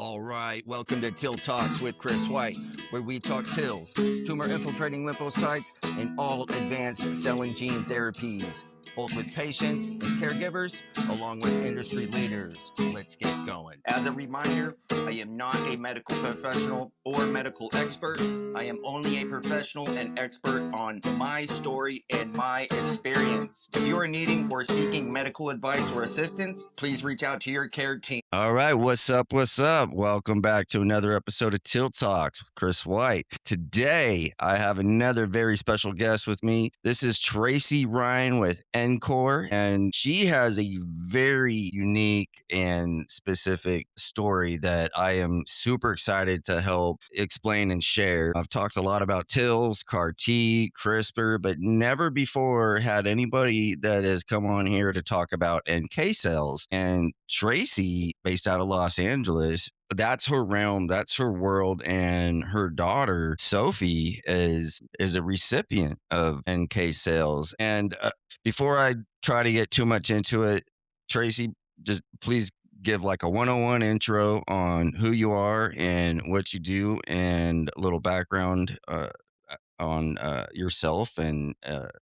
All right, welcome to TIL Talks with Chris White, where we talk TILs, tumor-infiltrating lymphocytes, and all advanced cell and gene therapies, both with patients and caregivers, along with industry leaders. Let's get going. As a reminder, I am not a medical professional or medical expert. I am only a professional and expert on my story and my experience. If you are needing or seeking medical advice or assistance, please reach out to your care team. All right, what's up? What's up? Welcome back to another episode of TIL Talks with Chris White. Today, I have another very special guest with me. This is Tracy Ryan with NKore, and she has a very unique and specific story that I am super excited to help explain and share. I've talked a lot about TILs, CAR T, CRISPR, but never before had anybody that has come on here to talk about NK cells. And Tracy, based out of Los Angeles, that's her realm, that's her world, and her daughter Sophie is a recipient of NK cells. And before I try to get too much into it, Tracy, just please give like a 101 intro on who you are and what you do, and a little background on yourself and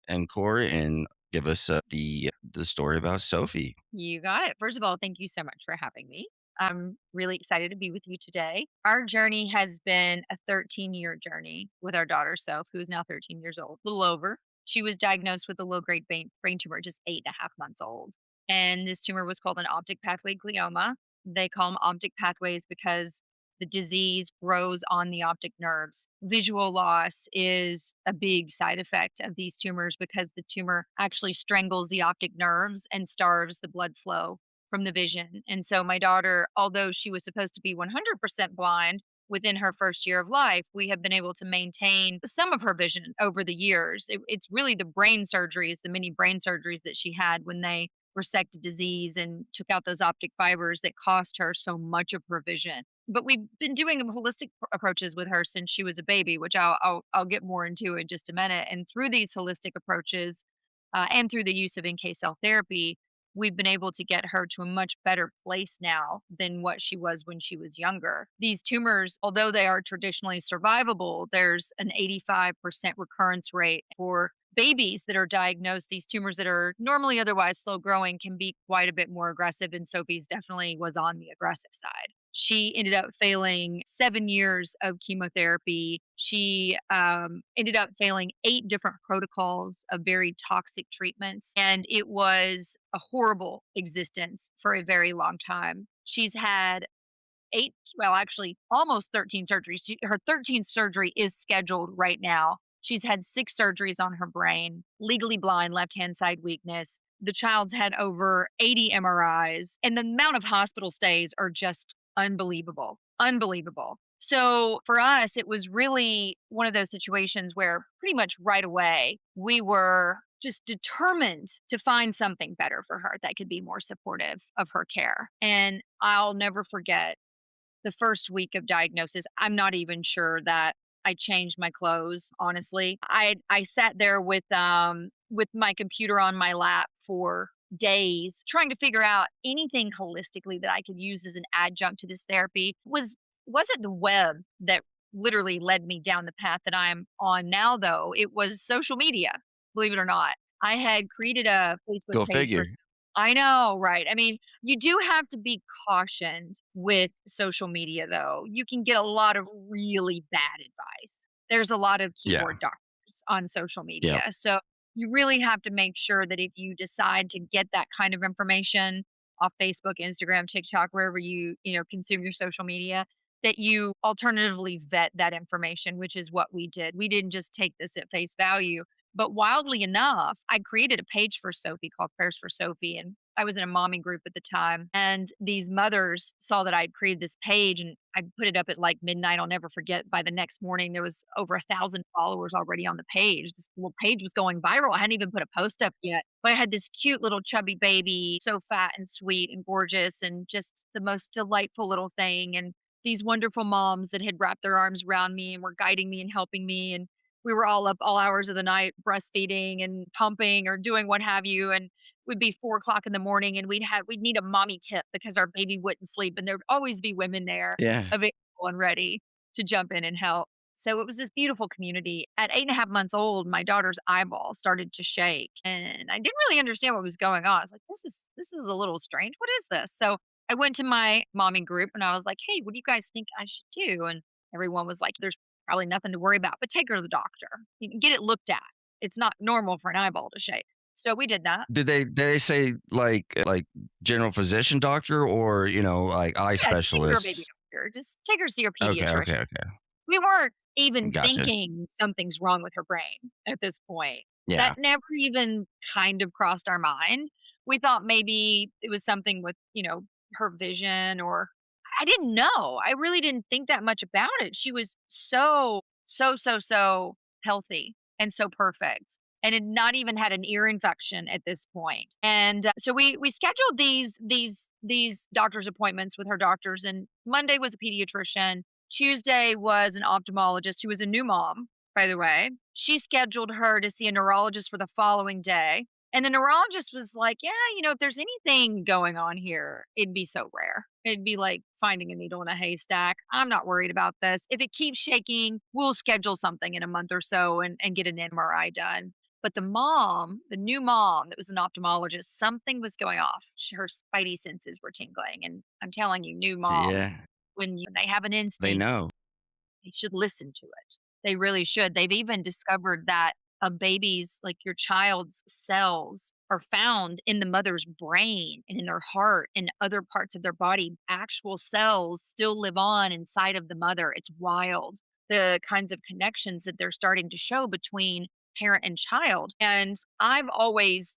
NKore, and give us the story about Sophie. You got it. First of all, thank you so much for having me. I'm really excited to be with you today. Our journey has been a 13-year journey with our daughter, Soph, who is now 13 years old, a little over. She was diagnosed with a low-grade brain tumor, just 8.5 months old. And this tumor was called an optic pathway glioma. They call them optic pathways because the disease grows on the optic nerves. Visual loss is a big side effect of these tumors because the tumor actually strangles the optic nerves and starves the blood flow from the vision. And so, my daughter, although she was supposed to be 100% blind within her first year of life, we have been able to maintain some of her vision over the years. It's really the brain surgeries, the many brain surgeries that she had when they resected disease and took out those optic fibers that cost her so much of her vision. But we've been doing holistic approaches with her since she was a baby, which I'll get more into in just a minute. And through these holistic approaches, and through the use of NK cell therapy, we've been able to get her to a much better place now than what she was when she was younger. These tumors, although they are traditionally survivable, there's an 85% recurrence rate for babies that are diagnosed. These tumors that are normally otherwise slow growing can be quite a bit more aggressive, and Sophie's definitely was on the aggressive side. She ended up failing 7 years of chemotherapy. She ended up failing 8 different protocols of very toxic treatments, and it was a horrible existence for a very long time. She's had well, actually, almost 13 surgeries. Her 13th surgery is scheduled right now. She's had 6 surgeries on her brain, legally blind, left hand side weakness. The child's had over 80 MRIs, and the amount of hospital stays are just unbelievable. Unbelievable. So for us, it was really one of those situations where pretty much right away we were just determined to find something better for her that could be more supportive of her care. And I'll never forget the first week of diagnosis. I'm not even sure that I changed my clothes, honestly. I sat there with my computer on my lap for days trying to figure out anything holistically that I could use as an adjunct to this therapy. Wasn't the web that literally led me down the path that I'm on now, though. It was social media, believe it or not. I had created a Facebook Go page for. figure. I know, right? I mean, you do have to be cautioned with social media, though. You can get a lot of really bad advice. There's a lot of Yeah. keyboard doctors on social Yeah. media. So you really have to make sure that if you decide to get that kind of information off Facebook, Instagram, TikTok, wherever you consume your social media, that you alternatively vet that information, which is what we did. We didn't just take this at face value. But wildly enough, I created a page for Sophie called Prayers for Sophie. And I was in a mommy group at the time. And these mothers saw that I'd created this page, and I put it up at like midnight. I'll never forget. By the next morning, there was over 1,000 followers already on the page. This little page was going viral. I hadn't even put a post up yet. But I had this cute little chubby baby, so fat and sweet and gorgeous, and just the most delightful little thing. And these wonderful moms that had wrapped their arms around me and were guiding me and helping me. And we were all up all hours of the night breastfeeding and pumping or doing what have you. And would be 4 o'clock in the morning and we'd need a mommy tip because our baby wouldn't sleep. And there'd always be women there Yeah. available and ready to jump in and help. So it was this beautiful community. At 8.5 months old, my daughter's eyeball started to shake and I didn't really understand what was going on. I was like, this is a little strange. What is this? So I went to my mommy group and I was like, hey, what do you guys think I should do? And everyone was like, there's probably nothing to worry about, but take her to the doctor. You can get it looked at. It's not normal for an eyeball to shake. So we did that. Did they say like general physician doctor or, like eye Yeah, just take her to a baby specialist? doctor. Just take her to see her Okay, okay, pediatrician. okay. We weren't even Gotcha. thinking something's wrong with her brain at this point. Yeah. That never even kind of crossed our mind. We thought maybe it was something with, her vision or I didn't know. I really didn't think that much about it. She was so, so, so, so healthy and so perfect and had not even had an ear infection at this point. And so we scheduled these doctor's appointments with her doctors and Monday was a pediatrician. Tuesday was an ophthalmologist who was a new mom, by the way. She scheduled her to see a neurologist for the following day. And the neurologist was like, yeah, if there's anything going on here, it'd be so rare. It'd be like finding a needle in a haystack. I'm not worried about this. If it keeps shaking, we'll schedule something in a month or so and get an MRI done. But the new mom that was an ophthalmologist, something was going off. Her spidey senses were tingling. And I'm telling you, new moms, Yeah. when they have an They instinct, know. they should listen to it. They really should. They've even discovered that a baby's, like your child's cells, are found in the mother's brain and in their heart and other parts of their body. Actual cells still live on inside of the mother. It's wild. The kinds of connections that they're starting to show between parent and child. And I've always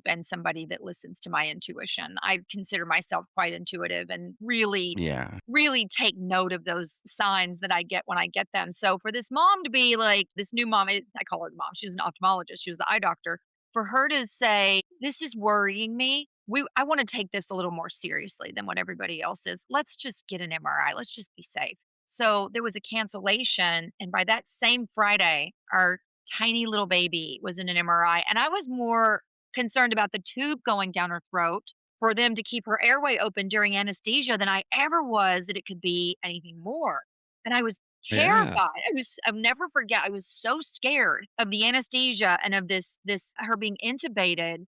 been somebody that listens to my intuition. I consider myself quite intuitive and really Yeah. really take note of those signs that I get when I get them. So for this mom to be like, this new mom, I call her the mom, she was an ophthalmologist, she was the eye doctor, for her to say, this is worrying me. I want to take this a little more seriously than what everybody else is. Let's just get an MRI. Let's just be safe. So there was a cancellation. And by that same Friday, our tiny little baby was in an MRI. And I was more concerned about the tube going down her throat for them to keep her airway open during anesthesia than I ever was that it could be anything more. And I was Yeah. terrified. I'll never forget. I was so scared of the anesthesia and of this her being intubated.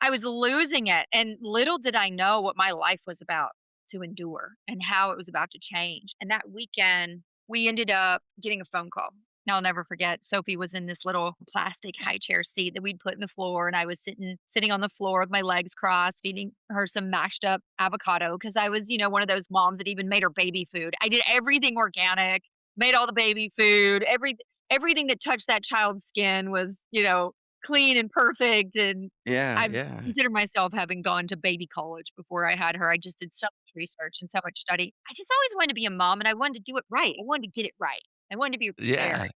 I was losing it. And little did I know what my life was about to endure and how it was about to change. And that weekend, we ended up getting a phone call. Now I'll never forget. Sophie was in this little plastic high chair seat that we'd put in the floor, and I was sitting on the floor with my legs crossed, feeding her some mashed up avocado because I was, one of those moms that even made her baby food. I did everything organic, made all the baby food, everything that touched that child's skin was, clean and perfect. And Yeah. I Yeah. consider myself having gone to baby college before I had her. I just did so much research and so much study. I just always wanted to be a mom and I wanted to do it right. I wanted to get it right. I wanted to be prepared. Yeah.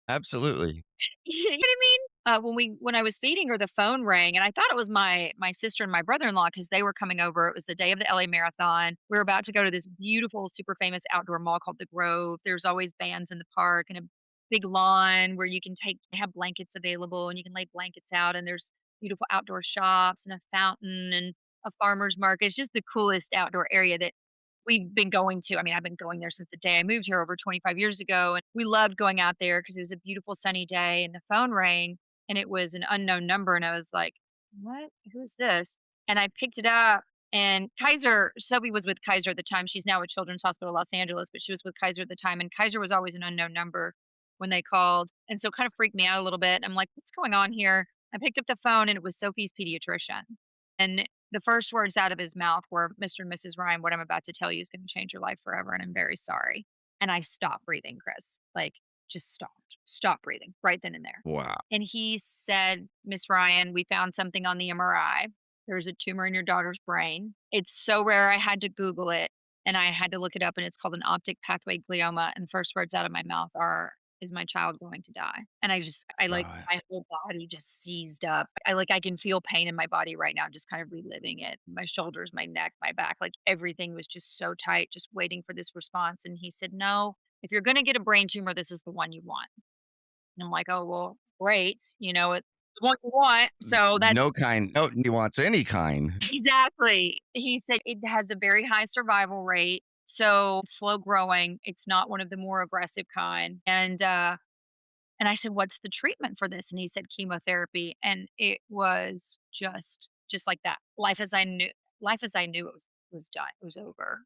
Absolutely. You know what I mean? When I was feeding her, the phone rang, and I thought it was my sister and my brother-in-law because they were coming over. It was the day of the LA Marathon. We were about to go to this beautiful, super famous outdoor mall called the Grove. There's always bands in the park and a big lawn where you can have blankets available and you can lay blankets out. And there's beautiful outdoor shops and a fountain and a farmer's market. It's just the coolest outdoor area that we've been going to. I mean, I've been going there since the day I moved here over 25 years ago, and we loved going out there because it was a beautiful sunny day, and the phone rang, and it was an unknown number, and I was like, "What? Who's this?" And I picked it up, and Sophie was with Kaiser at the time. She's now at Children's Hospital Los Angeles, but she was with Kaiser at the time, and Kaiser was always an unknown number when they called, and so it kind of freaked me out a little bit. I'm like, "What's going on here?" I picked up the phone, and it was Sophie's pediatrician, and the first words out of his mouth were, Mr. and Mrs. Ryan, what I'm about to tell you is going to change your life forever. And I'm very sorry. And I stopped breathing, Chris. Like, just stop breathing right then and there. Wow. And he said, Miss Ryan, we found something on the MRI. There's a tumor in your daughter's brain. It's so rare, I had to Google it and I had to look it up. And it's called an optic pathway glioma. And the first words out of my mouth are, is my child going to die? And I like, Oh, my whole body just seized up. I can feel pain in my body right now, just kind of reliving it. My shoulders, my neck, my back, like everything was just so tight, just waiting for this response. And he said, no, if you're going to get a brain tumor, this is the one you want. And I'm like, oh, well, great. The one you want. So No that's kind. No, he wants any kind. exactly. He said it has a very high survival rate. So slow growing. It's not one of the more aggressive kind. And I said, "What's the treatment for this?" And he said, "Chemotherapy." And it was just like that. Life as I knew it was done. It was over.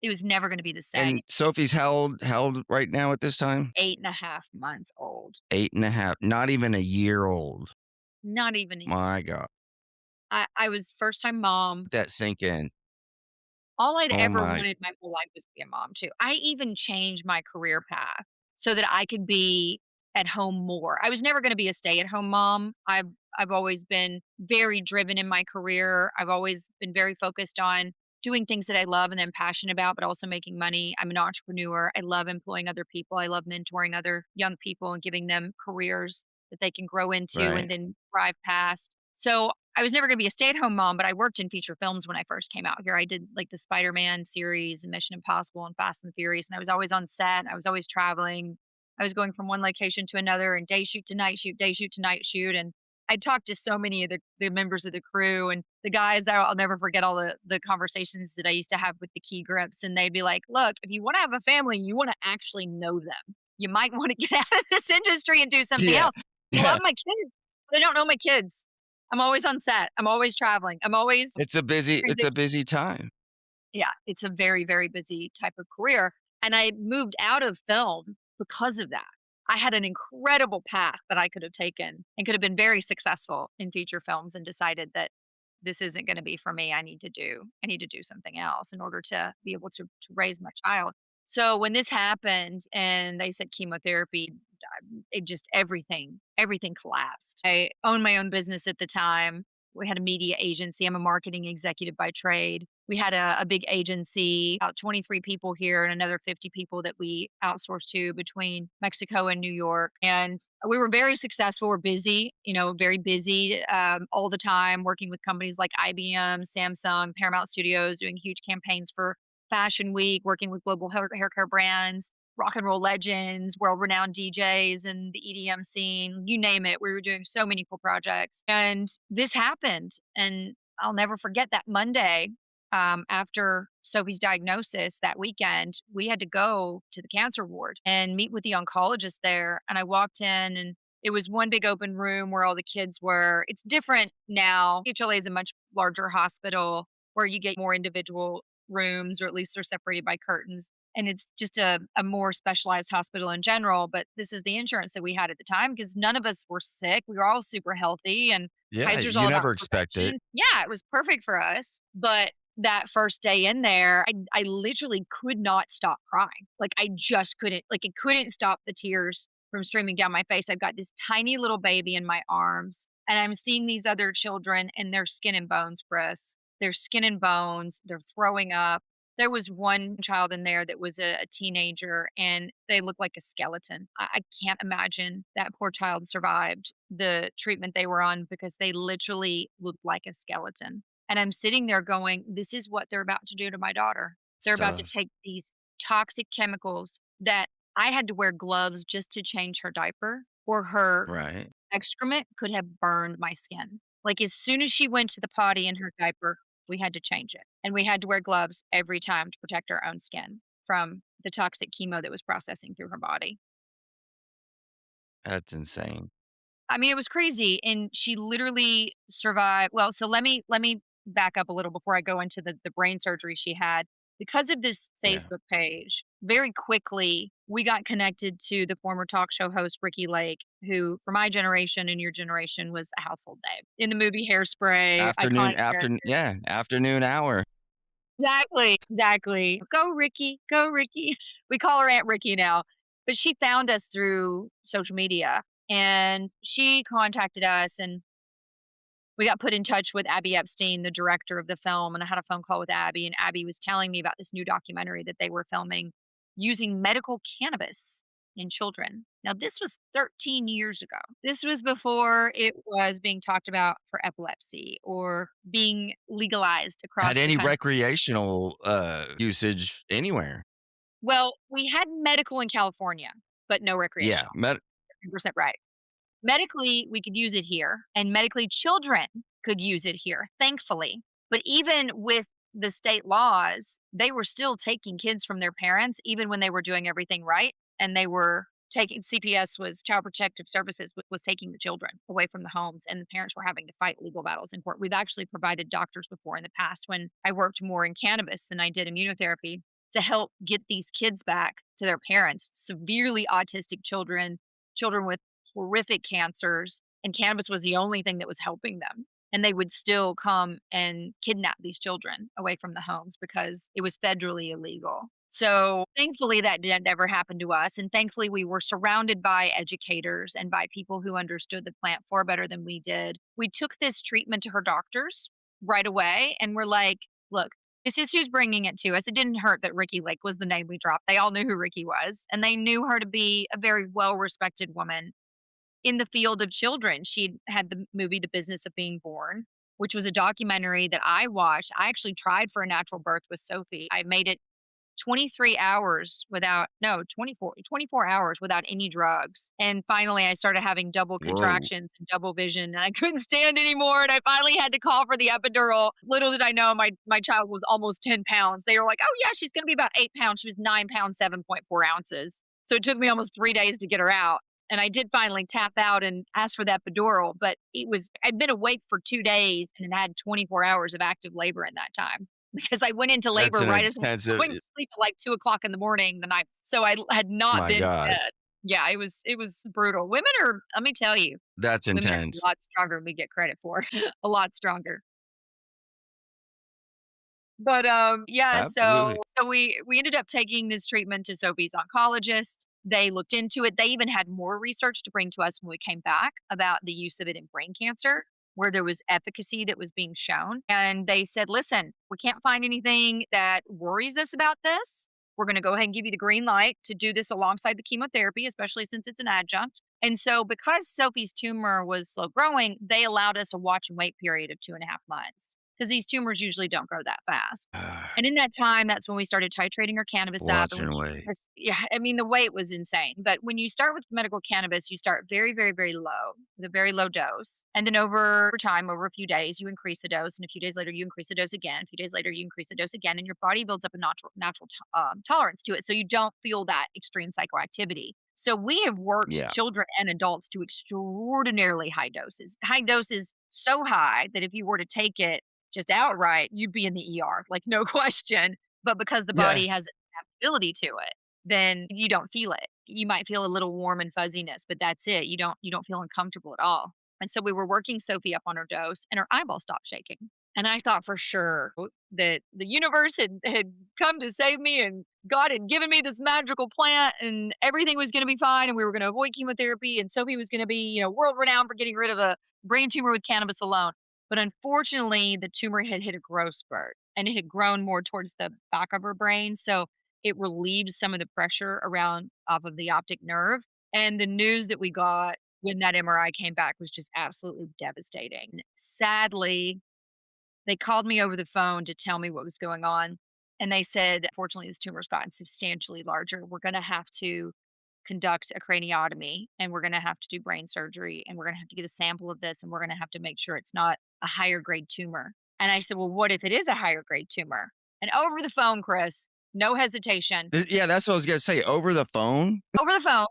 It was never gonna be the same. And Sophie's held right now at this time? 8.5 months old. 8.5. Not even a year old. Not even a year. My God. I was first time mom. Let that sink in. All I'd Oh ever my. wanted my whole life was to be a mom too. I even changed my career path so that I could be at home more. I was never gonna be a stay-at-home mom. I've always been very driven in my career. I've always been very focused on doing things that I love and I'm passionate about, but also making money. I'm an entrepreneur. I love employing other people. I love mentoring other young people and giving them careers that they can grow into and Right. then thrive past. So I was never going to be a stay-at-home mom, but I worked in feature films when I first came out here. I did like the Spider-Man series and Mission Impossible and Fast and the Furious, and I was always on set. I was always traveling. I was going from one location to another and day shoot to night shoot, day shoot to night shoot. And I talked to so many of the members of the crew and the guys. I'll never forget all the conversations that I used to have with the key grips. And they'd be like, "Look, if you want to have a family, you want to actually know them. You might want to get out of this industry and do something Yeah. else." I Yeah. love my kids. But I don't know my kids. I'm always on set. I'm always traveling. I'm always It's a transition. busy time. Yeah, it's a very, very busy type of career. And I moved out of film because of that. I had an incredible path that I could have taken and could have been very successful in feature films and decided that this isn't going to be for me. I need to do something else in order to be able to raise my child. So when this happened and they said chemotherapy, it just everything collapsed. I owned my own business at the time. We had a media agency. I'm a marketing executive by trade. We had a big agency, about 23 people here and another 50 people that we outsourced to between Mexico and New York. And we were very successful. We're busy, very busy all the time, working with companies like IBM, Samsung, Paramount Studios, doing huge campaigns for Fashion Week, working with global hair care brands, rock and roll legends, world renowned DJs, and the EDM scene, you name it. We were doing so many cool projects. And this happened. And I'll never forget that Monday after Sophie's diagnosis that weekend, we had to go to the cancer ward and meet with the oncologist there. And I walked in and it was one big open room where all the kids were. It's different now. HLA is a much larger hospital where you get more individual rooms, or at least they're separated by curtains. And it's just a more specialized hospital in general. But this is the insurance that we had at the time because none of us were sick. We were all super healthy. And Yeah, Kaiser's you all about never expect it. prevention. Yeah, it was perfect for us. But that first day in there, I literally could not stop crying. Like I just couldn't, like it couldn't stop the tears from streaming down my face. I've got this tiny little baby in my arms and I'm seeing these other children and their skin and bones, Chris. They're skin and bones. They're throwing up. There was one child in there that was a teenager and they looked like a skeleton. I can't imagine that poor child survived the treatment they were on because they literally looked like a skeleton. And I'm sitting there going, this is what they're about to do to my daughter. They're about to Stuff. take these toxic chemicals that I had to wear gloves just to change her diaper, or her Right. excrement could have burned my skin. Like as soon as she went to the potty in her diaper, we had to change it. And we had to wear gloves every time to protect our own skin from the toxic chemo that was processing through her body. That's insane. I mean, it was crazy, and she literally survived. Well, so let me back up a little before I go into the brain surgery she had. Because of this Yeah. Facebook page, very quickly we got connected to the former talk show host Ricky Lake, who for my generation and your generation was a household name in the movie Hairspray, Afternoon iconic after character. yeah, afternoon hour. Exactly, exactly. Go Ricky, go Ricky. We call her Aunt Ricky now. But she found us through social media and she contacted us and we got put in touch with Abby Epstein, the director of the film. And I had a phone call with Abby, and Abby was telling me about this new documentary that they were filming using medical cannabis in children. Now, this was 13 years ago. This was before it was being talked about for epilepsy or being legalized Had across the any country. recreational usage anywhere. Well, we had medical in California, but no Yeah, recreational. 100% right. Medically, we could use it here, and medically, children could use it here, thankfully. But even with the state laws, they were still taking kids from their parents, even when they were doing everything right. And they were taking CPS was Child Protective Services was taking the children away from the homes, and the parents were having to fight legal battles in court. We've actually provided doctors before in the past when I worked more in cannabis than I did immunotherapy to help get these kids back to their parents, severely autistic children, children with horrific cancers, and cannabis was the only thing that was helping them. And they would still come and kidnap these children away from the homes because it was federally illegal. So thankfully, that didn't ever happen to us. And thankfully, we were surrounded by educators and by people who understood the plant far better than we did. We took this treatment to her doctors right away and we're like, look, this is who's bringing it to us. It didn't hurt that Ricky Lake was the name we dropped. They all knew who Ricky was, and they knew her to be a very well respected woman in the field of children. She had the movie The Business of Being Born, which was a documentary that I watched. I actually tried for a natural birth with Sophie. I made it 23 hours without, no, 24 hours without any drugs. And finally, I started having double Whoa. contractions and double vision, and I couldn't stand anymore. And I finally had to call for the epidural. Little did I know my child was almost 10 pounds. They were like, oh, yeah, she's going to be about 8 pounds. She was 9 pounds, 7.4 ounces. So it took me almost 3 days to get her out. And I did finally tap out and ask for that epidural, but I'd been awake for 2 days and had 24 hours of active labor in that time because I went into That's labor an right as I was intensive. going to sleep at like 2 o'clock in the morning the night. So I had not My been to God, bed. Yeah, it was brutal. Women are, let me tell you, that's women are intense. a lot stronger than we get credit for. A lot stronger. But, yeah, Absolutely. so we ended up taking this treatment to Sophie's oncologist. They looked into it. They even had more research to bring to us when we came back about the use of it in brain cancer, where there was efficacy that was being shown. And they said, listen, we can't find anything that worries us about this. We're going to go ahead and give you the green light to do this alongside the chemotherapy, especially since it's an adjunct. And so, because Sophie's tumor was slow growing, they allowed us a watch and wait period of 2.5 months because these tumors usually don't grow that fast. And in that time, that's when we started titrating our cannabis up. And Watch and wait. yeah, I mean, the weight was insane. But when you start with medical cannabis, you start very, very, very low, with a very low dose. And then over time, over a few days, you increase the dose. And a few days later, you increase the dose again. A few days later, you increase the dose again. And your body builds up a natural tolerance to it. So you don't feel that extreme psychoactivity. So we have worked Yeah. children and adults to extraordinarily high doses so high that if you were to take it just outright, you'd be in the ER, like no question. But because the Yeah. body has adaptability to it, then you don't feel it. You might feel a little warm and fuzziness, but that's it. You don't feel uncomfortable at all. And so we were working Sophie up on her dose and her eyeball stopped shaking. And I thought for sure that the universe had come to save me and God had given me this magical plant and everything was going to be fine and we were going to avoid chemotherapy and Sophie was going to be, world renowned for getting rid of a brain tumor with cannabis alone. But unfortunately, the tumor had hit a growth spurt and it had grown more towards the back of her brain. So it relieved some of the pressure around off of the optic nerve. And the news that we got when that MRI came back was just absolutely devastating. Sadly, they called me over the phone to tell me what was going on. And they said, fortunately, this tumor's gotten substantially larger. We're going to have to conduct a craniotomy and we're going to have to do brain surgery and we're going to have to get a sample of this and we're going to have to make sure it's not a higher grade tumor. And I said, well, what if it is a higher grade tumor? And over the phone, Chris, no hesitation. Yeah, that's what I was gonna say. Over the phone? Over the phone,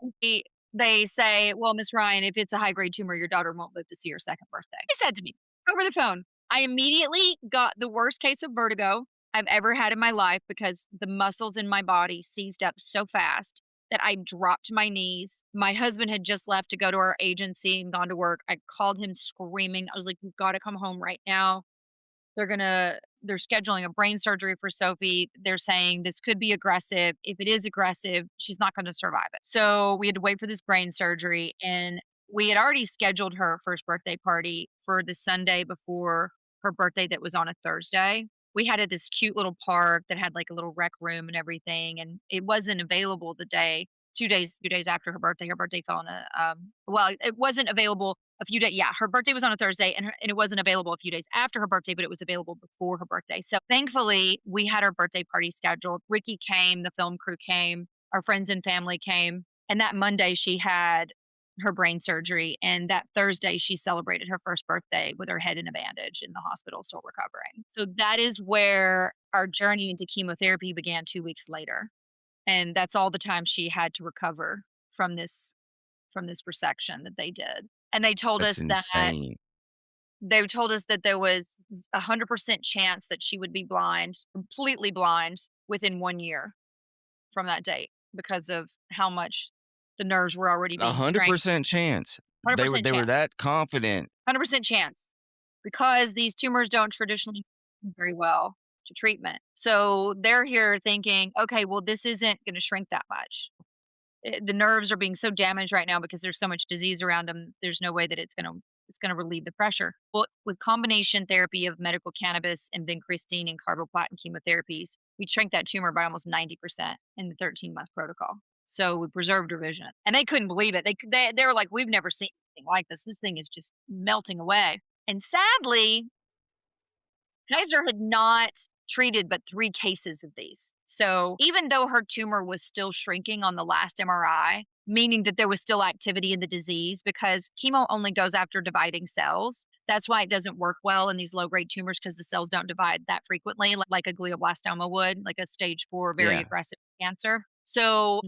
they say, well, Miss Ryan, if it's a high grade tumor, your daughter won't live to see her second birthday. They said to me over the phone. I immediately got the worst case of vertigo I've ever had in my life because the muscles in my body seized up so fast that I dropped to my knees. My husband had just left to go to our agency and gone to work. I called him screaming. I was like, you've got to come home right now. They're scheduling a brain surgery for Sophie. They're saying this could be aggressive. If it is aggressive, she's not going to survive it. So we had to wait for this brain surgery. And we had already scheduled her first birthday party for the Sunday before her birthday that was on a Thursday. We had this cute little park that had like a little rec room and everything. And it wasn't available the day, 2 days after her birthday. Her birthday fell on it wasn't available a few days. Yeah, her birthday was on a Thursday and it wasn't available a few days after her birthday, but it was available before her birthday. So thankfully, we had our birthday party scheduled. Ricky came, the film crew came, our friends and family came. And that Monday, she had her brain surgery. And that Thursday, she celebrated her first birthday with her head in a bandage in the hospital, still recovering. So that is where our journey into chemotherapy began 2 weeks later. And that's all the time she had to recover from this resection that they did. And That's insane. they told us that there was 100% chance that she would be blind, completely blind within 1 year from that date because of how much the nerves were already A being hundred strained. percent chance. They were 100% they were chance. that confident. 100% chance because these tumors don't traditionally respond very well to treatment. So they're here thinking, okay, well, this isn't going to shrink that much. The nerves are being so damaged right now because there's so much disease around them. There's no way that it's going to relieve the pressure. Well, with combination therapy of medical cannabis and vincristine and carboplatin chemotherapies, we shrank that tumor by almost 90% in the 13-month protocol. So we preserved her vision, and they couldn't believe it. They were like, "We've never seen anything like this. This thing is just melting away." And sadly, Kaiser had not treated but 3 cases of these. So even though her tumor was still shrinking on the last MRI, meaning that there was still activity in the disease because chemo only goes after dividing cells. That's why it doesn't work well in these low grade tumors because the cells don't divide that frequently, like a glioblastoma would, like a stage 4 very Yeah. aggressive cancer. So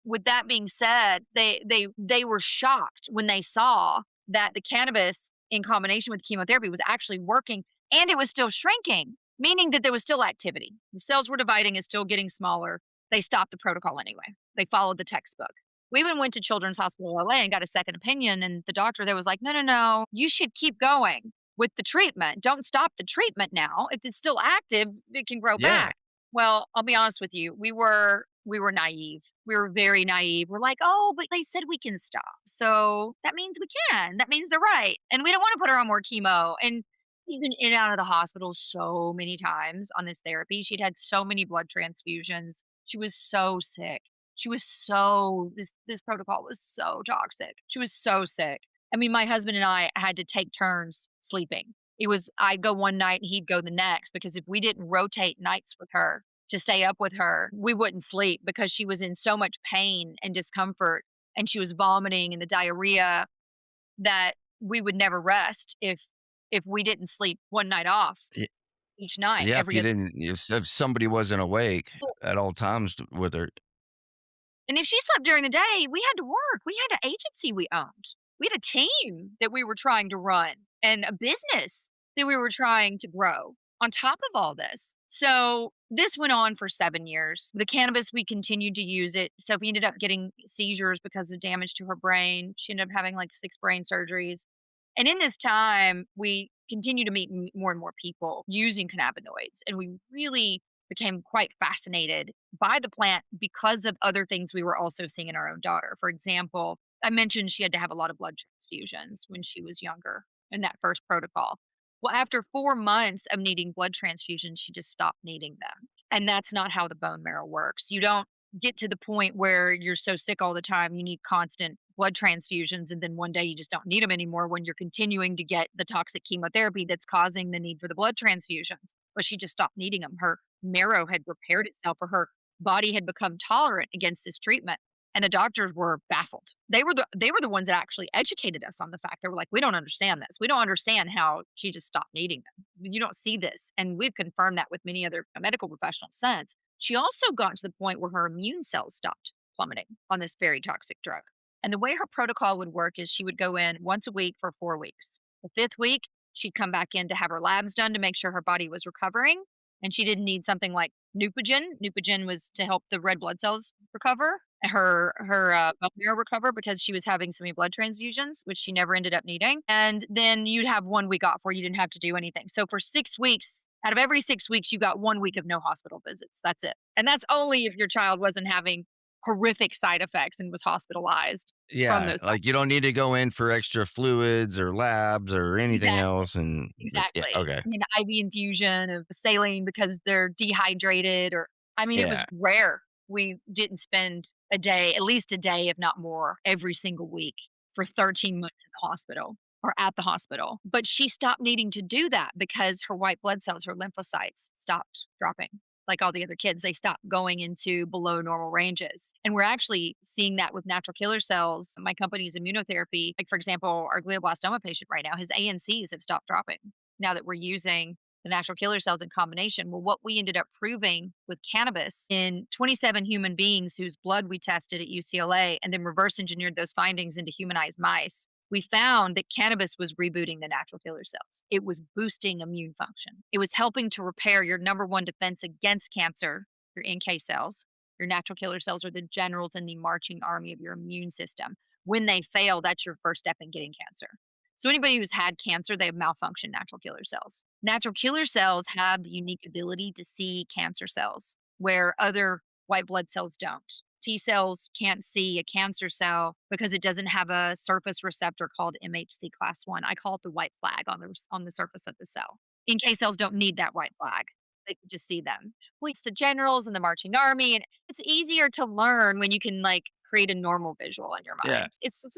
with that being said, they were shocked when they saw that the cannabis in combination with chemotherapy was actually working and it was still shrinking, meaning that there was still activity. The cells were dividing and still getting smaller. They stopped the protocol anyway. They followed the textbook. We even went to Children's Hospital LA and got a second opinion, and the doctor there was like, no, no, no, you should keep going with the treatment. Don't stop the treatment now. If it's still active, it can grow Yeah. back. Well, I'll be honest with you. We were naive. We were very naive. We're like, oh, but they said we can stop. So that means we can. That means they're right. And we don't want to put her on more chemo. And she's been in and out of the hospital so many times on this therapy. She'd had so many blood transfusions. She was so sick. She was so this protocol was so toxic. She was so sick. I mean, my husband and I had to take turns sleeping. It was I'd go one night and he'd go the next because if we didn't rotate nights with her to stay up with her, we wouldn't sleep because she was in so much pain and discomfort and she was vomiting and the diarrhea that we would never rest if we didn't sleep one night off Y each night, yeah, if every you other. didn't if somebody wasn't awake at all times with her. And if she slept during the day, we had to work. We had an agency we owned. We had a team that we were trying to run and a business that we were trying to grow on top of all this. So this went on for 7 years. The cannabis, we continued to use it. Sophie ended up getting seizures because of damage to her brain. She ended up having like 6 brain surgeries. And in this time, we continued to meet more and more people using cannabinoids. And we really became quite fascinated by the plant because of other things we were also seeing in our own daughter. For example, I mentioned she had to have a lot of blood transfusions when she was younger in that first protocol. Well, after 4 months of needing blood transfusions, she just stopped needing them. And that's not how the bone marrow works. You don't get to the point where you're so sick all the time, you need constant blood transfusions. And then one day you just don't need them anymore when you're continuing to get the toxic chemotherapy that's causing the need for the blood transfusions. But she just stopped needing them. Her marrow had repaired itself, or her body had become tolerant against this treatment. And the doctors were baffled. They were the ones that actually educated us on the fact. They were like, we don't understand this. We don't understand how she just stopped needing them. You don't see this. And we've confirmed that with many other medical professionals since. She also got to the point where her immune cells stopped plummeting on this very toxic drug. And the way her protocol would work is she would go in once a week for 4 weeks. The fifth week, she'd come back in to have her labs done to make sure her body was recovering. And she didn't need something like Neupogen. Neupogen was to help the red blood cells recover, her bone marrow recover because she was having so many blood transfusions, which she never ended up needing. And then you'd have 1 week off where you didn't have to do anything. So for 6 weeks, out of every 6 weeks, you got 1 week of no hospital visits. That's it. And that's only if your child wasn't having horrific side effects and was hospitalized from Yeah, those side. like, you don't need to go in for extra fluids or labs or anything Exactly. else, and yeah, Exactly. okay. I mean, IV infusion of saline because they're dehydrated or I mean, it was Yeah. rare. We didn't spend a day, at least a day, if not more, every single week for 13 months in the hospital or at the hospital. But she stopped needing to do that because her white blood cells, her lymphocytes stopped dropping. like all the other kids. They stop going into below normal ranges. And we're actually seeing that with natural killer cells. My company's immunotherapy, like for example, our glioblastoma patient right now, his ANCs have stopped dropping now that we're using the natural killer cells in combination. Well, what we ended up proving with cannabis in 27 human beings whose blood we tested at UCLA and then reverse engineered those findings into humanized mice, we found that cannabis was rebooting the natural killer cells. It was boosting immune function. It was helping to repair your number one defense against cancer, your NK cells. Your natural killer cells are the generals in the marching army of your immune system. When they fail, that's your first step in getting cancer. So anybody who's had cancer, they have malfunctioned natural killer cells. Natural killer cells have the unique ability to see cancer cells where other white blood cells don't. T cells can't see a cancer cell because it doesn't have a surface receptor called MHC class 1. I call it the white flag on the surface of the cell. NK cells don't need that white flag. They can just see them. Well, it's the generals and the marching army, and it's easier to learn when you can like create a normal visual in your Yeah, mind. It's the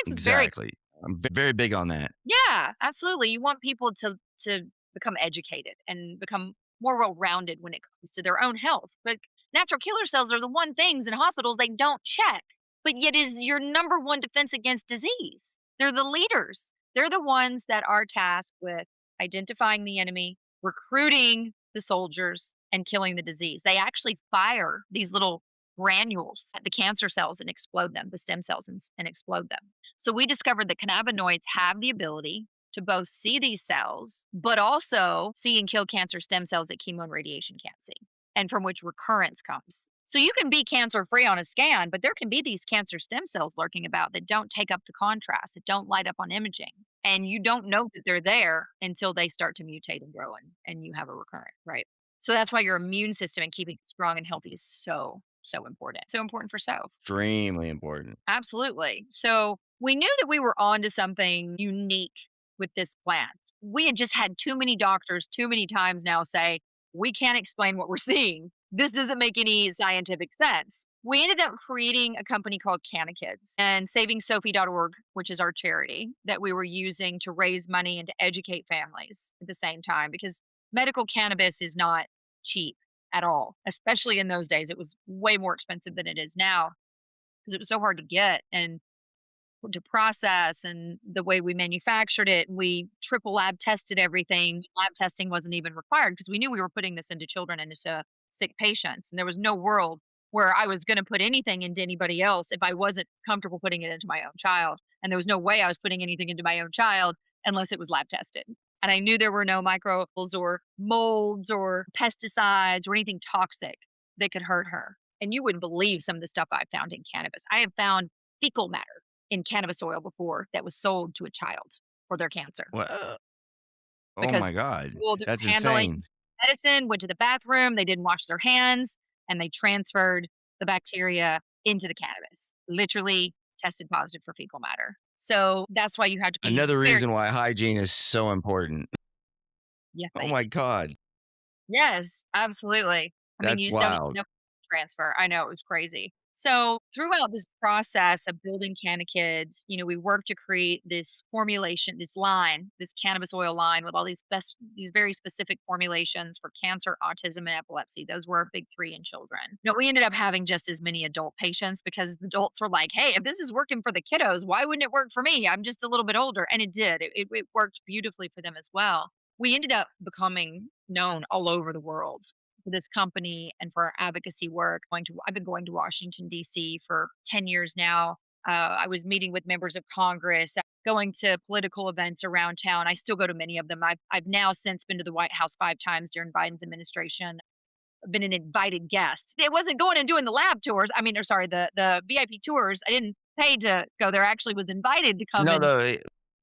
science is very exactly. I'm very big on that. yeah, absolutely. You want people to become educated and become more well-rounded when it comes to their own health. But natural killer cells are the one things in hospitals they don't check, but yet is your number one defense against disease. They're the leaders. They're the ones that are tasked with identifying the enemy, recruiting the soldiers, and killing the disease. They actually fire these little granules at the cancer cells and explode them, the stem cells, and explode them. So we discovered that cannabinoids have the ability to both see these cells, but also see and kill cancer stem cells that chemo and radiation can't see, and from which recurrence comes. So you can be cancer free on a scan, but there can be these cancer stem cells lurking about that don't take up the contrast, that don't light up on imaging. And you don't know that they're there until they start to mutate and grow and you have a recurrent, right? So that's why your immune system and keeping it strong and healthy is so, so important. So important for self. Extremely important. Absolutely. So we knew that we were on to something unique with this plant. We had just had too many doctors too many times now say, we can't explain what we're seeing. This doesn't make any scientific sense. We ended up creating a company called CannaKids and savingsophie.org, which is our charity that we were using to raise money and to educate families at the same time because medical cannabis is not cheap at all, especially in those days. It was way more expensive than it is now because it was so hard to get and to process and the way we manufactured it. We triple lab tested everything. Lab testing wasn't even required because we knew we were putting this into children and into sick patients. And there was no world where I was going to put anything into anybody else if I wasn't comfortable putting it into my own child. And there was no way I was putting anything into my own child unless it was lab tested. And I knew there were no microbes or molds or pesticides or anything toxic that could hurt her. And you wouldn't believe some of the stuff I found in cannabis. I have found fecal matter in cannabis oil before that was sold to a child for their cancer Well, oh my because God, people that that's were handling insane. medicine went to the bathroom, they didn't wash their hands, and they transferred the bacteria into the cannabis. Literally tested positive for fecal matter. So that's why you have to be Another very reason why hygiene is so important. yeah, Oh thank my you. God, Yes, absolutely. I mean, that's you just don't even wild. know transfer. I know it was crazy. So throughout this process of building Canna Kids, we worked to create this formulation, this line, this cannabis oil line with all these very specific formulations for cancer, autism, and epilepsy. Those were our big three in children. We ended up having just as many adult patients because the adults were like, "Hey, if this is working for the kiddos, why wouldn't it work for me? I'm just a little bit older," and it did. It worked beautifully for them as well. We ended up becoming known all over the world for this company and for our advocacy work. I've been going to Washington D.C. for 10 years now. I was meeting with members of Congress, going to political events around town. I still go to many of them. I've now since been to the White House 5 times during Biden's administration. I've been an invited guest. It wasn't going and doing the lab tours. I mean, or sorry, the VIP tours. I didn't pay to go there. I actually was invited to come No, and no,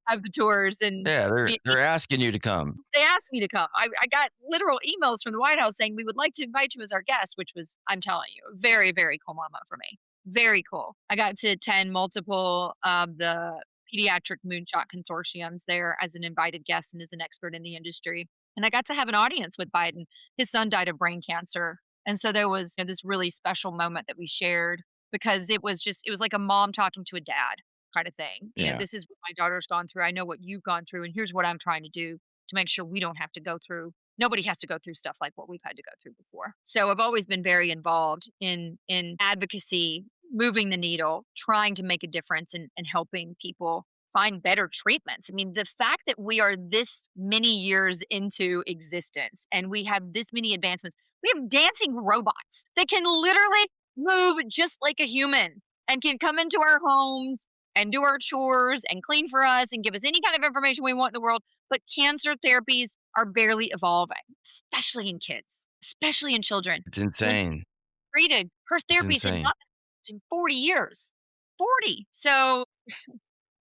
have the tours and yeah, be, they're asking you to come. they asked me to come. I got literal emails from the White House saying, we would like to invite you as our guest, which was, I'm telling you, a very, very cool moment for me. Very cool. I got to attend multiple of the pediatric moonshot consortiums there as an invited guest and as an expert in the industry. And I got to have an audience with Biden. His son died of brain cancer. And so there was this really special moment that we shared because it was like a mom talking to a dad kind of thing. Yeah. This is what my daughter's gone through. I know what you've gone through, and here's what I'm trying to do to make sure we don't have to go through Nobody has to go through stuff like what we've had to go through before. So I've always been very involved in advocacy, moving the needle, trying to make a difference and helping people find better treatments. I mean, the fact that we are this many years into existence and we have this many advancements, we have dancing robots that can literally move just like a human and can come into our homes and do our chores and clean for us and give us any kind of information we want in the world. But cancer therapies are barely evolving, especially in kids, especially in children. It's When insane. treated, her It's therapies had insane. not been in 40 years. 40. So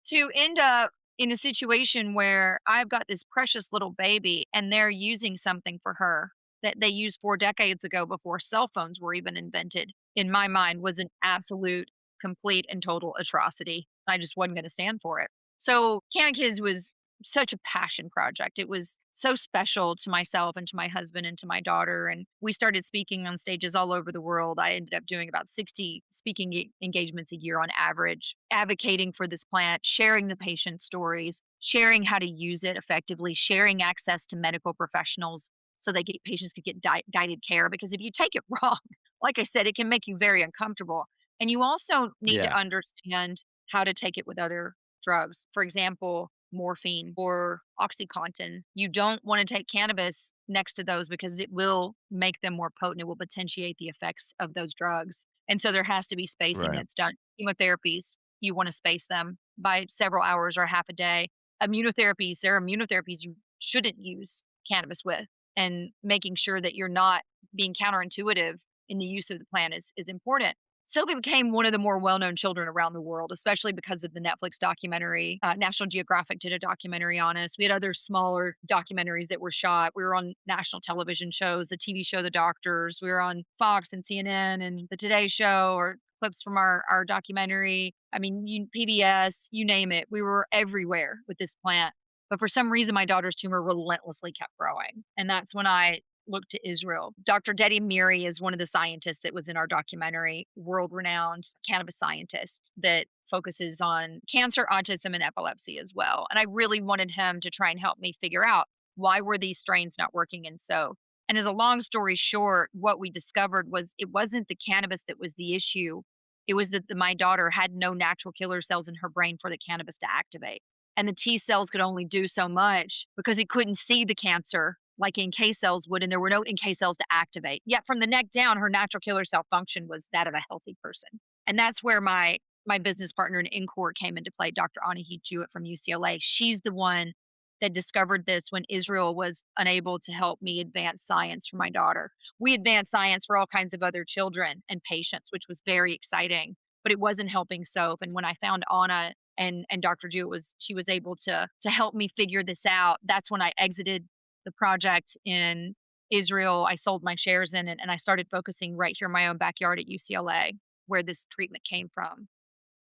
to end up in a situation where I've got this precious little baby and they're using something for her that they used 4 decades ago before cell phones were even invented, in my mind, was an absolute, complete, and total atrocity. I just wasn't going to stand for it. So, Canna Kids was such a passion project. It was so special to myself and to my husband and to my daughter. And we started speaking on stages all over the world. I ended up doing about 60 speaking engagements a year on average, advocating for this plant, sharing the patient stories, sharing how to use it effectively, sharing access to medical professionals so they get patients could get guided care. Because if you take it wrong, like I said, it can make you very uncomfortable. And you also need to Yeah. understand how to take it with other drugs. For example, morphine or Oxycontin. You don't want to take cannabis next to those because it will make them more potent. It will potentiate the effects of those drugs. And so there has to be spacing Right. that's done. Chemotherapies, you want to space them by several hours or half a day. Immunotherapies, there are immunotherapies you shouldn't use cannabis with. And making sure that you're not being counterintuitive in the use of the plant is important. Sophie became one of the more well-known children around the world, especially because of the Netflix documentary. National Geographic did a documentary on us. We had other smaller documentaries that were shot. We were on national television shows, the TV show The Doctors. We were on Fox and CNN and the Today Show, or clips from our documentary. I mean, PBS, you name it. We were everywhere with this plant. But for some reason, my daughter's tumor relentlessly kept growing. And that's when I look to Israel. Dr. Dedi Miri is one of the scientists that was in our documentary, world renowned cannabis scientist that focuses on cancer, autism, and epilepsy as well. And I really wanted him to try and help me figure out why were these strains not working in so. And as a long story short, what we discovered was it wasn't the cannabis that was the issue. It was that my daughter had no natural killer cells in her brain for the cannabis to activate. And the T cells could only do so much because he couldn't see the cancer like NK cells would, and there were no NK cells to activate. Yet from the neck down, her natural killer cell function was that of a healthy person. And that's where my business partner in NKore came into play, Dr. Anahit Jewett from UCLA. She's the one that discovered this when Israel was unable to help me advance science for my daughter. We advanced science for all kinds of other children and patients, which was very exciting, but it wasn't helping Soph. And when I found Anna and Dr. Jewett she was able to help me figure this out. That's when I exited the project in Israel. I sold my shares in it and I started focusing right here in my own backyard at UCLA, where this treatment came from.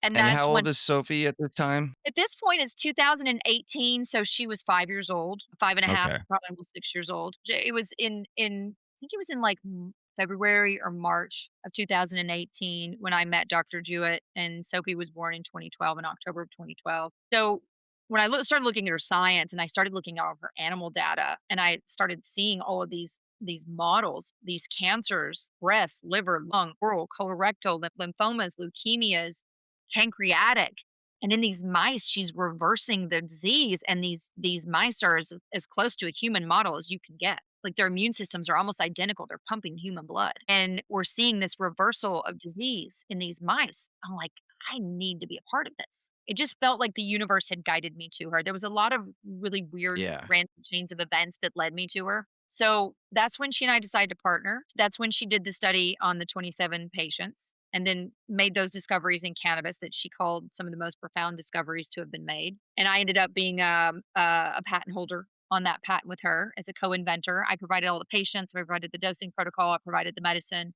And And that's how when, old is Sophie at this time? at this point, it's 2018. So she was 5 years old, five and a half, Okay. probably almost 6 years old. It was I think it was in like February or March of 2018 when I met Dr. Jewett, and Sophie was born in 2012, in October of 2012. So when I started looking at her science and I started looking at all of her animal data and I started seeing all of these models, these cancers, breast, liver, lung, oral, colorectal, lymphomas, leukemias, pancreatic. And in these mice, she's reversing the disease. And these mice are as close to a human model as you can get. Like their immune systems are almost identical. They're pumping human blood. And we're seeing this reversal of disease in these mice. I'm like, I need to be a part of this. It just felt like the universe had guided me to her. There was a lot of really weird Yeah. random chains of events that led me to her. So that's when she and I decided to partner. That's when she did the study on the 27 patients and then made those discoveries in cannabis that she called some of the most profound discoveries to have been made. And I ended up being a patent holder on that patent with her as a co-inventor. I provided all the patients, I provided the dosing protocol, I provided the medicine,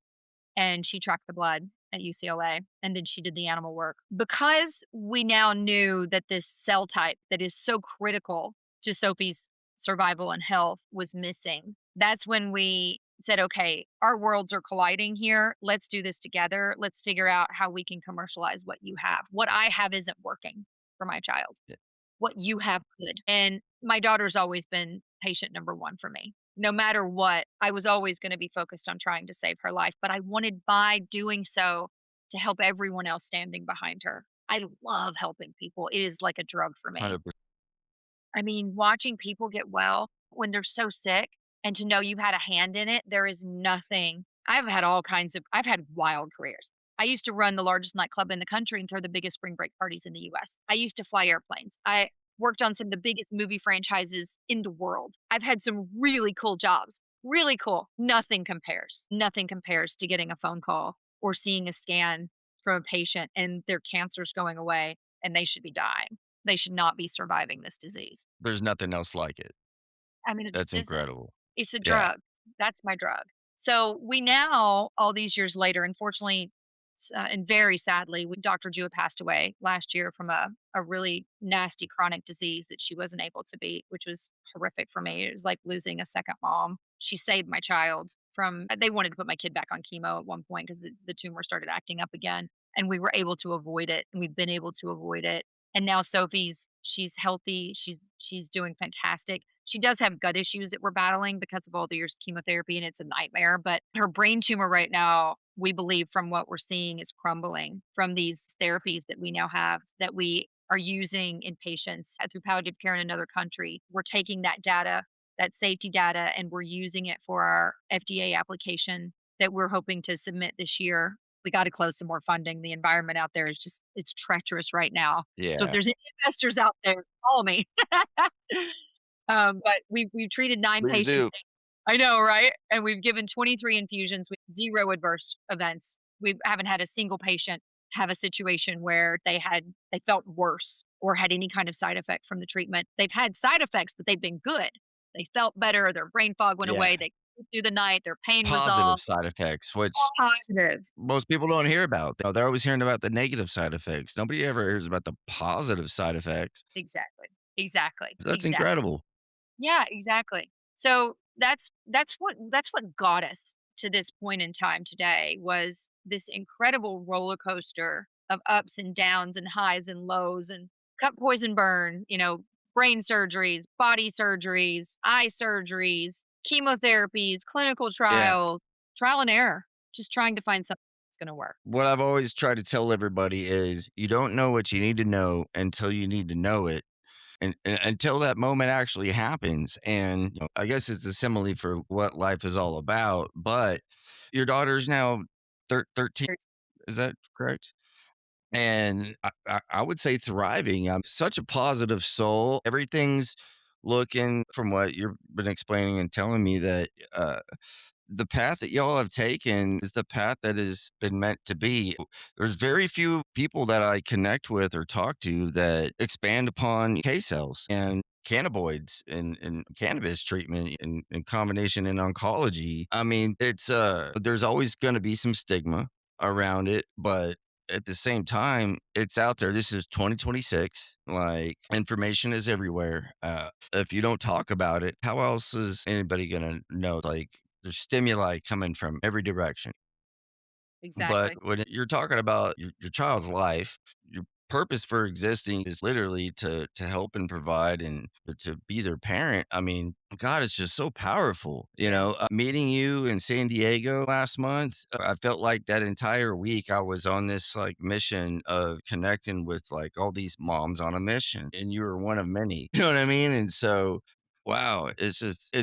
and she tracked the blood at UCLA. And then she did the animal work. Because we now knew that this cell type that is so critical to Sophie's survival and health was missing, that's when we said, okay, our worlds are colliding here. Let's do this together. Let's figure out how we can commercialize what you have. What I have isn't working for my child. Yeah. What you have could. And my daughter's always been patient number one for me. no matter what, I was always going to be focused on trying to save her life. But I wanted by doing so to help everyone else standing behind her. I love helping people. It is like a drug for me. 100%. I mean, watching people get well when they're so sick and to know you've had a hand in it, there is nothing. I've had wild careers. I used to run the largest nightclub in the country and throw the biggest spring break parties in the US. I used to fly airplanes. I worked on some of the biggest movie franchises in the world. I've had some really cool jobs, really cool. Nothing compares. Nothing compares to getting a phone call or seeing a scan from a patient and their cancer's going away and they should be dying. They should not be surviving this disease. There's nothing else like it. I mean, it That's just isn't. incredible. It's a Yeah. drug. That's my drug. So we now, all these years later, unfortunately, and very sadly, Dr. Jua passed away last year from a really nasty chronic disease that she wasn't able to beat, which was horrific for me. It was like losing a second mom. She saved my child from, they wanted to put my kid back on chemo at one point because the tumor started acting up again. And we were able to avoid it. And we've been able to avoid it. And now she's healthy. She's doing fantastic. She does have gut issues that we're battling because of all the years of chemotherapy, and it's a nightmare. But her brain tumor right now, we believe from what we're seeing, is crumbling from these therapies that we now have that we are using in patients through palliative care in another country. We're taking that data, that safety data, and we're using it for our FDA application that we're hoping to submit this year. We got to close some more funding. The environment out there is just, it's treacherous right now. So if Yeah. there's any investors out there, call me. But we've treated 9 Please patients do. now. I know, right? And we've given 23 infusions with 0 adverse events. We haven't had a single patient have a situation where they felt worse or had any kind of side effect from the treatment. They've had side effects, but they've been good. They felt better, their brain fog went Yeah. away, they could sleep through the night, their pain Positive resolved. side effects, All which positive. most people don't hear about. They're always hearing about the negative side effects. Nobody ever hears about the positive side effects. Exactly. Exactly. That's Exactly. incredible. Yeah, exactly. So that's what got us to this point in time today was this incredible roller coaster of ups and downs and highs and lows and cut poison burn, brain surgeries, body surgeries, eye surgeries, chemotherapies, clinical Yeah. trials, trial and error, just trying to find something that's going to work. What I've always tried to tell everybody is you don't know what you need to know until you need to know it. And until that moment actually happens. And I guess it's a simile for what life is all about. But your daughter's now 13. Is that correct? And I would say thriving. I'm such a positive soul. Everything's looking from what you've been explaining and telling me that the path that y'all have taken is the path that has been meant to be. There's very few people that I connect with or talk to that expand upon K cells and cannabinoids and cannabis treatment in combination in oncology. I mean, there's always going to be some stigma around it, but at the same time, it's out there. This is 2026. Like, information is everywhere. If you don't talk about it, how else is anybody going to know? Like, there's stimuli coming from every direction. But Exactly. when you're talking about your child's life, your purpose for existing is literally to help and provide and to be their parent. I mean, God, it's just so powerful. Yeah. Meeting you in San Diego last month, I felt like that entire week I was on this like mission of connecting with like all these moms on a mission, and you were one of many. You know what I mean? And so wow, it's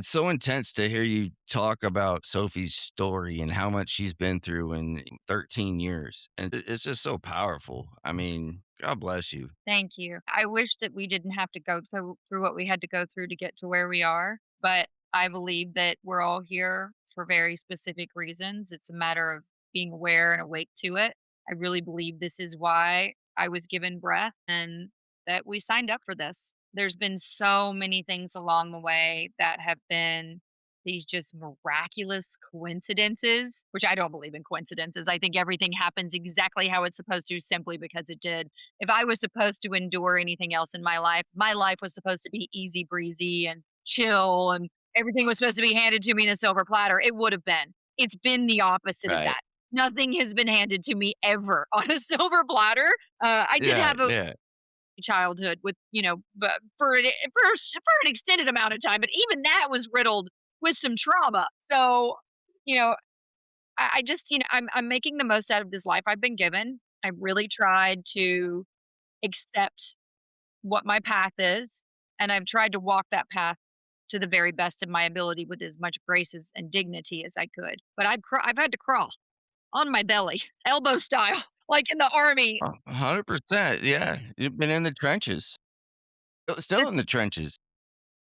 so intense to hear you talk about Sophie's story and how much she's been through in 13 years. And it's just so powerful. I mean, God bless you. Thank you. I wish that we didn't have to go through what we had to go through to get to where we are, but I believe that we're all here for very specific reasons. It's a matter of being aware and awake to it. I really believe this is why I was given breath and that we signed up for this. There's been so many things along the way that have been these just miraculous coincidences, which I don't believe in coincidences. I think everything happens exactly how it's supposed to simply because it did. If I was supposed to endure anything else in my life was supposed to be easy breezy and chill and everything was supposed to be handed to me in a silver platter, it would have been. It's been the opposite of Right. that. Nothing has been handed to me ever on a silver platter. I did Yeah. have a Yeah. childhood with, but for an extended amount of time, but even that was riddled with some trauma. So, you know, I just, I'm making the most out of this life I've been given. I really tried to accept what my path is, and I've tried to walk that path to the very best of my ability with as much grace and dignity as I could. But I've had to crawl on my belly, elbow style, like in the army. 100%. Yeah. You've been in the trenches. Still in the trenches.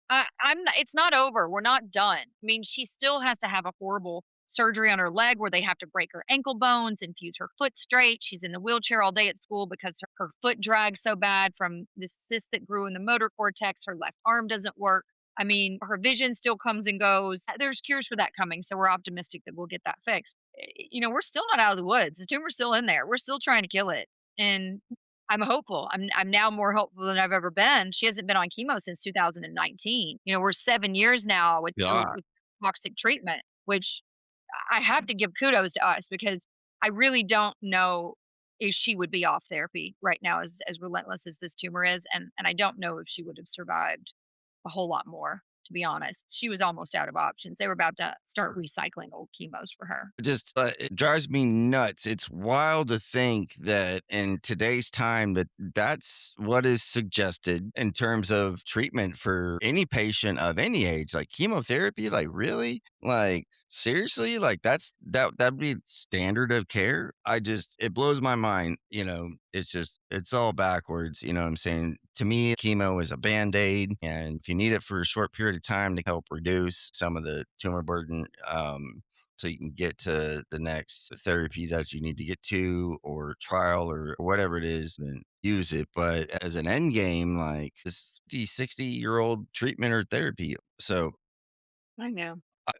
I'm not, it's not over. We're not done. I mean, she still has to have a horrible surgery on her leg where they have to break her ankle bones and fuse her foot straight. She's in the wheelchair all day at school because her foot drags so bad from this cyst that grew in the motor cortex. Her left arm doesn't work. I mean, her vision still comes and goes. There's cures for that coming, so we're optimistic that we'll get that fixed. We're still not out of the woods. The tumor's still in there. We're still trying to kill it. And I'm hopeful. I'm now more hopeful than I've ever been. She hasn't been on chemo since 2019. We're 7 years now Yeah. with toxic treatment, which I have to give kudos to us because I really don't know if she would be off therapy right now as relentless as this tumor is, and I don't know if she would have survived a whole lot more, to be honest. She was almost out of options. They were about to start recycling old chemos for her. It drives me nuts. It's wild to think that in today's time that that's what is suggested in terms of treatment for any patient of any age, like chemotherapy. Like, really? Like, seriously? Like, that'd be standard of care. It blows my mind. It's all backwards. You know what I'm saying? To me, chemo is a band-aid, and if you need it for a short period of time to help reduce some of the tumor burden, so you can get to the next therapy that you need to get to, or trial, or whatever it is, then use it. But as an end game, like, this 60-year-old treatment or therapy. So I know.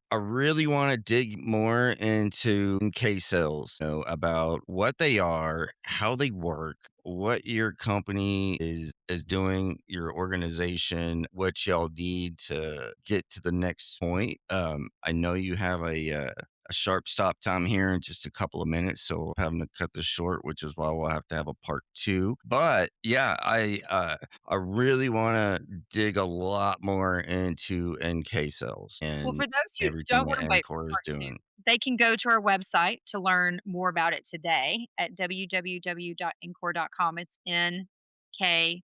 I really want to dig more into NK cells, about what they are, how they work, what your company is doing, your organization, what y'all need to get to the next point. I know you have a sharp stop time here in just a couple of minutes, so having to cut this short, which is why we'll have to have a part two. But yeah, I really want to dig a lot more into NK cells Well, and for those who everything don't that want to wait NCore for is part two, doing. they can go to our website to learn more about it today at www.nkore.com. It's NK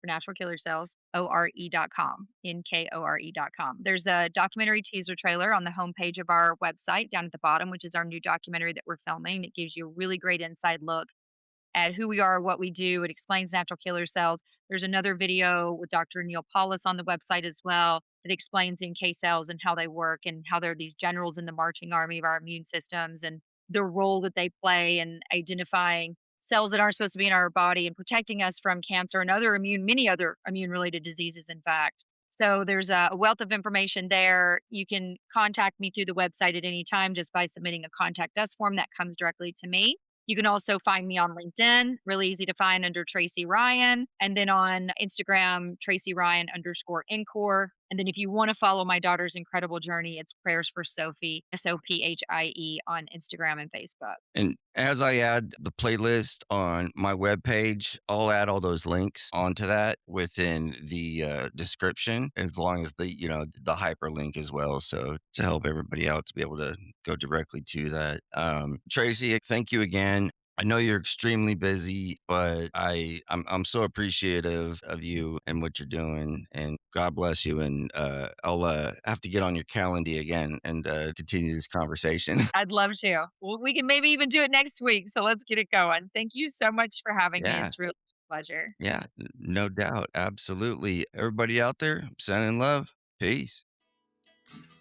for natural killer cells, ORE.com, NKORE.com. There's a documentary teaser trailer on the homepage of our website down at the bottom, which is our new documentary that we're filming that gives you a really great inside look at who we are, what we do. It explains natural killer cells. There's another video with Dr. Neil Paulus on the website as well that explains NK cells and how they work and how they're these generals in the marching army of our immune systems and the role that they play in identifying cells that aren't supposed to be in our body and protecting us from cancer and many other immune related diseases, in fact. So there's a wealth of information there. You can contact me through the website at any time just by submitting a contact us form that comes directly to me. You can also find me on LinkedIn, really easy to find under Tracy Ryan. And then on Instagram, Tracy Ryan _ NKore. And then if you want to follow my daughter's incredible journey, it's Prayers for Sophie, SOPHIE on Instagram and Facebook. And as I add the playlist on my webpage, I'll add all those links onto that within the description, as long as the hyperlink as well. So to help everybody out to be able to go directly to that. Tracy, thank you again. I know you're extremely busy, but I'm so appreciative of you and what you're doing, and God bless you. And I'll have to get on your calendar again and continue this conversation. I'd love to. Well, we can maybe even do it next week. So let's get it going. Thank you so much for having me. Yeah, It's really a pleasure. yeah, no doubt, absolutely. Everybody out there, sending love, peace.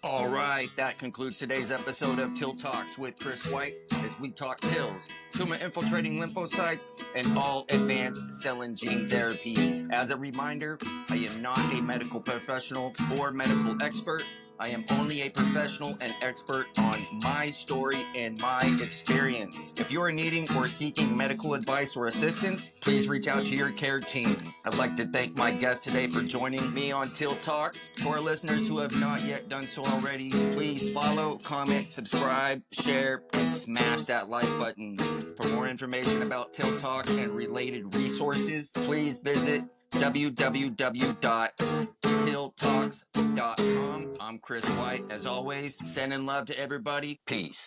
All right, that concludes today's episode of TIL Talks with Chris White, as we talk TILs, tumor-infiltrating lymphocytes, and all advanced cell and gene therapies. As a reminder, I am not a medical professional or medical expert. I am only a professional and expert on my story and my experience. If you are needing or seeking medical advice or assistance, please reach out to your care team. I'd like to thank my guest today for joining me on TIL Talks. For our listeners who have not yet done so already, please follow, comment, subscribe, share, and smash that like button. For more information about TIL Talks and related resources, please visit www ep.26tiltalks.com. I'm Chris White. As always, sending love to everybody. Peace.